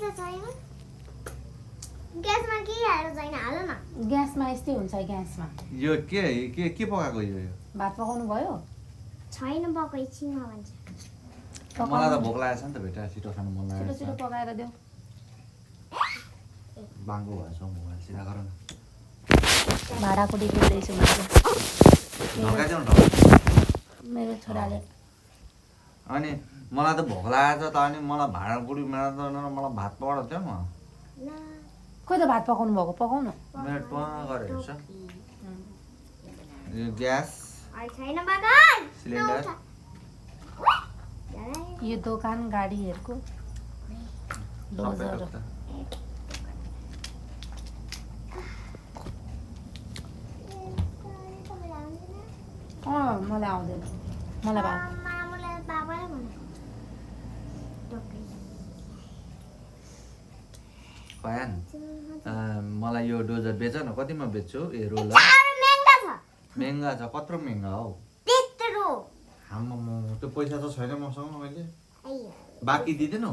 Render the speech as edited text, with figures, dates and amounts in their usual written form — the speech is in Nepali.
त छैन ग्यासमा के हालेर छैन हाल न ग्यासमा यस्तै हुन्छ ग्यासमा यो के पकाएको यो भात पकाउनु भयो छैन पकाइ छिन भन्छ मलाई त भोक लागेछ नि त बेटा छिटो खानु मन छिटो लागेछ छिटो पकाएर देऊ बाङ्गो भएछ मोबाइल सिधा गर न भाँडाकुटी खेल्दैछु मैले ढकाइदेऊ न मेरो छोराले अनि मलाई त भोक लागेछ त अनि मलाई भाँडाकुटी मलाई भात पकाएर थियो म खोइ त भात पकाउनु भएको पकाउनु मेरो टुवा गरेको छ यो ग्यास छैन बागन सिलिन्डर यो दोकान गाडीहरूको सबै डोजर थोक त। मलाई आउँदैन मलाई भात मामुलाई बाबाले भने भएन मलाई यो डोजर बेच न कतिमा बेच्छु ए रोलर महँगा छ महँगा छ कत्रो महँगा हौ त्यत्रो आम्मामा त्यो पैसा त छैन मसँग अहिले आइयो बाँकी दिँदैनौ